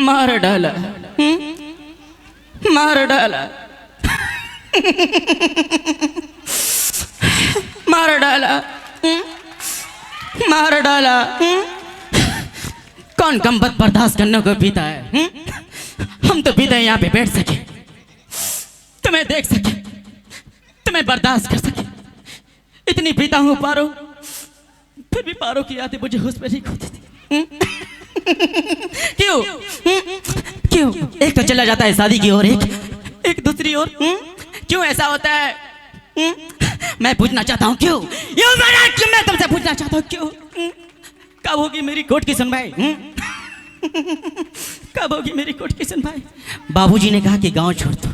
मार डाला, मार डाला, मार डाला, मार डाला। कौन कम बद बर्दाश्त करने को पीता है? हम तो पीते हैं यहाँ पे बैठ सके, तुम्हें देख सके, तुम्हें बर्दाश्त कर सके। इतनी पीता हूँ पारो, फिर भी पारो की यादें मुझे होश में नहीं खोती थी। क्यों? क्यों? एक तो चला जाता है शादी की ओर, एक दूसरी ओर। क्यों ऐसा होता है? मैं पूछना चाहता हूँ क्यों? क्यों मैं तुमसे पूछना चाहता हूँ क्यों? कब होगी मेरी कोर्ट की सुनवाई? कब होगी मेरी कोर्ट की सुनवाई? बाबूजी ने कहा कि गांव छोड़ दो,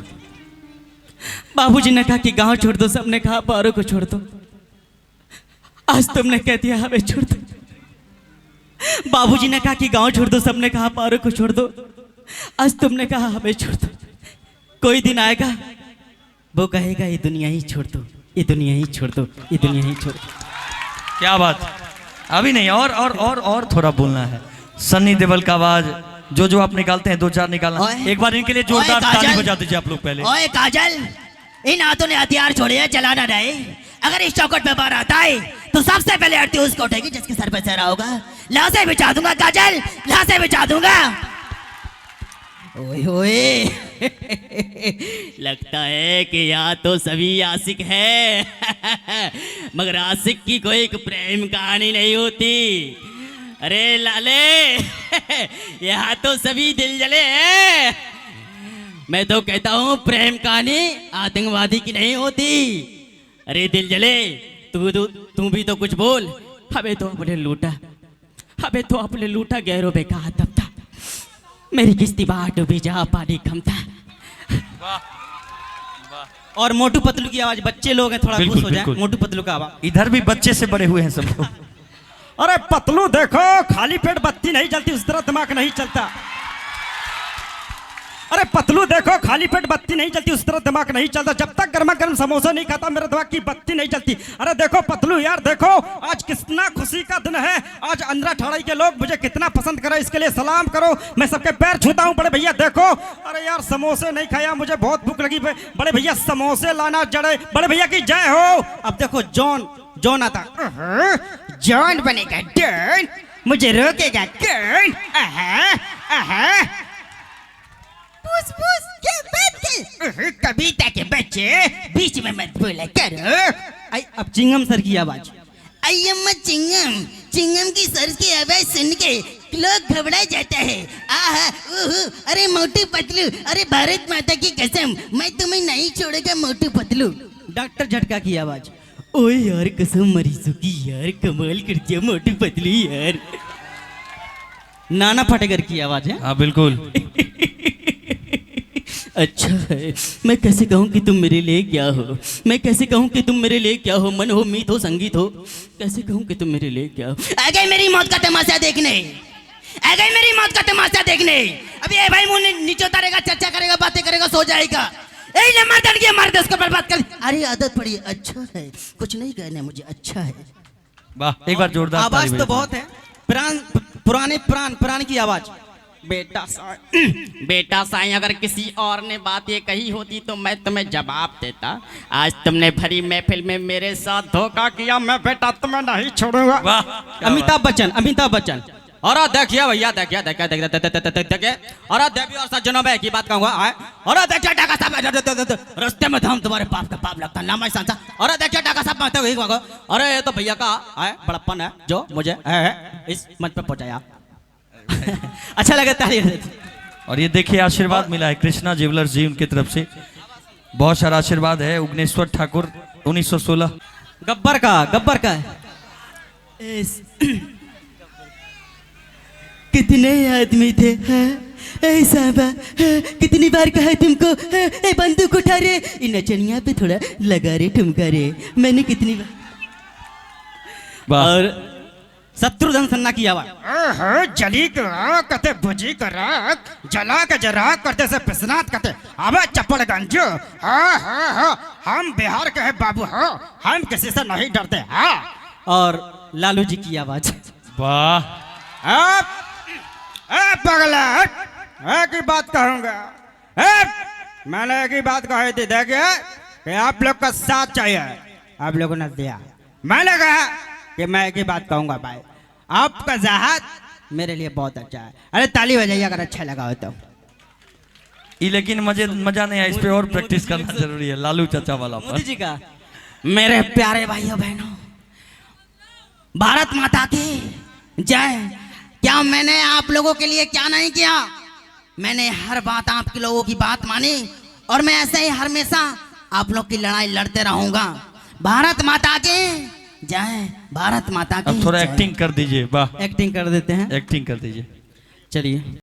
बाबूजी ने कहा कि गांव छोड़ दो, सबने कहा पारो को छोड़ दो। आज तुमने कह दिया हमें छोड़ दो। बाबूजी ने कहा कि गांव छोड़ दो, सबने कहा पारो को छोड़ दो। आज तुमने कहा हमें छोड़ दो। कोई दिन आएगा वो कहेगा ये दुनिया ही छोड़ दो, ये दुनिया ही छोड़ दो, ये दुनिया ही छोड़ दो। क्या बात, अभी नहीं, और थोड़ा बोलना है। सन्नी देओल का आवाज जो आप निकालते हैं, 2-4 निकालना। एक बार इनके लिए जोरदार ताली बजा दीजिए आप लोग पहले। ओए काजल, इन हाथों ने हथियार छोड़े हैं, चलाना नहीं। अगर इस चौखट पे बार आता है तो सबसे पहले आरती उसको उठेगी जिसके सर पे सहरा होगा। लाशें बिछा दूंगा काजल, लाशें बिछा दूंगा। ओए ओए लगता है कि यहाँ तो सभी आशिक है मगर आशिक की कोई प्रेम कहानी नहीं होती। अरे लाले यहाँ तो सभी दिल जले हैं। मैं तो कहता हूँ प्रेम कहानी आतंकवादी की नहीं होती। अरे दिल जले, तू भी तो कुछ बोल। हमें तो अपने लूटा, हमें तो अपने लूटा, गहरों पे कहा तब था। मेरी किस्ती बाहर डूबी जहाँ पानी कम था। और मोटू पतलू की आवाज, बच्चे लोग हैं थोड़ा खुश हो जाए। मोटू पतलू का आवाज, इधर भी बच्चे से बड़े हुए हैं सब लोग। अरे पतलू देखो, खाली पेट बत्ती नहीं जलती, उस तरह दिमाग नहीं चलता। अरे पतलू देखो, खाली पेट बत्ती नहीं जलती, उस तरह दिमाग नहीं चलता। जब तक गर्मा गर्म समोसा नहीं खाता मेरे दिमाग की बत्ती नहीं जलती। अरे देखो पतलू यार, देखो आज कितना खुशी का दिन है। आज अंदर ठाड़ाई के लोग मुझे कितना पसंद करे, इसके लिए सलाम करो। मैं सबके पैर छूता हूँ। बड़े भैया देखो, अरे यार समोसे नहीं खाया, मुझे बहुत भूख लगी। बड़े भैया समोसे लाना जड़े। बड़े भैया की जय हो। अब देखो जॉन आता, जॉन बनेगा डॉन, मुझे रोकेगा कौन? पूछ पूछ क्या बात है? कविता के बच्चे बीच में मत बोला करो। अब चिंगम सर की आवाज, अय्यम्मा चिंगम, चिंगम की सर की आवाज सुन के लोग घबरा जाता है। आहा ओहो, अरे मोटू पतलू, अरे भारत माता की कसम मैं तुम्हें नहीं छोड़ेगा मोटू पतलू। डॉक्टर झटका की आवाज, ओए यार कसम मरीजों की यार, कमाल कर दिया मोटू पतलू यार। नाना फटेगर की आवाज है। हाँ बिल्कुल। अच्छा है, मैं कैसे कहूँ कि तुम मेरे लिए क्या हो, मैं कैसे कहूँ कि तुम मेरे लिए क्या हो, मन हो, मीत हो, संगीत हो, कैसे कहूँ कि तुम मेरे लिए क्या हो। आ गई मेरी मौत का तमाशा देखने, आ गई मेरी मौत का तमाशा देखने। अभी ये भाई मुंह नीचे उतारेगा, चर्चा करेगा, बातें करेगा, सो जाएगा। यही मार दे, मार दे उसको, बर्बाद कर। अरे आदत पड़ी, अच्छा है, कुछ नहीं कहना मुझे, अच्छा है। वाह, एक बार जोरदार आवाज तो बहुत है। पुराने की आवाज। बेटा साईं, अगर किसी और ने बात ये कही होती तो मैं तुम्हें जवाब देता। आज तुमने भरी महफिल में मेरे साथ धोखा किया, मैं बेटा तुम्हें नहीं छोड़ूंगा। अमिताभ बच्चन। और देखिए भैया, देखिए और देखिए, और सज्जनों में एक ही बात कहूंगा। और देखिए डाका साहब, रास्ते में हम तुम्हारे पाप का पाप लगता ना मैं सांसा। और देखिए डाका साहब, अरे ये तो भैया का बड़प्पन है जो मुझे इस मंच पे पहुंचाया। अच्छा लगा, ताली। और ये देखिए आशीर्वाद मिला है कृष्णा ज्वेलर्स जी, उनकी तरफ से बहुत सारा आशीर्वाद है। उग्नेश्वर ठाकुर 1916 गब्बर का है। कितने आदमी थे ऐसा कितनी बार कहा तुमको बंदूक उठा रे, इन नचनिया पे थोड़ा लगा रे, ठुमका रे। मैंने कितनी बार। और शत्रुघ्न सिन्हा की आवाज, जली कते भुजी कर जला के जरा करते से पिसनात करते अबे चप्पड़गंज। हम बिहार के हैं बाबू, हम किसी से नहीं डरते। और लालू जी की आवाज, वाह, पगला एक ही बात कहूंगा। मैंने एक ही बात कही थी, देखिए कि आप लोग का साथ चाहिए, आप लोगों ने दिया। मैंने कहा कि मैं एक ही बात कहूंगा भाई, आपका जहाज मेरे लिए बहुत अच्छा है। अरे ताली बजाइए अगर अच्छा लगा हो तो। ये लेकिन मजा नहीं है, इस पे और प्रैक्टिस करना जरूरी है लालू चाचा वाला पर। मोदी जी का मेरे प्यारे भाइयों बहनों, भारत माता की जय। क्या मैंने आप लोगों के लिए क्या नहीं किया? मैंने हर बात आप लोगों की बात मानी और मैं ऐसे ही हमेशा आप लोग की लड़ाई लड़ते रहूंगा। भारत माता की जय, भारत माता की अब थोड़ा जय। एक्टिंग कर दीजिए, वाह एक्टिंग कर देते हैं, एक्टिंग कर दीजिए। चलिए।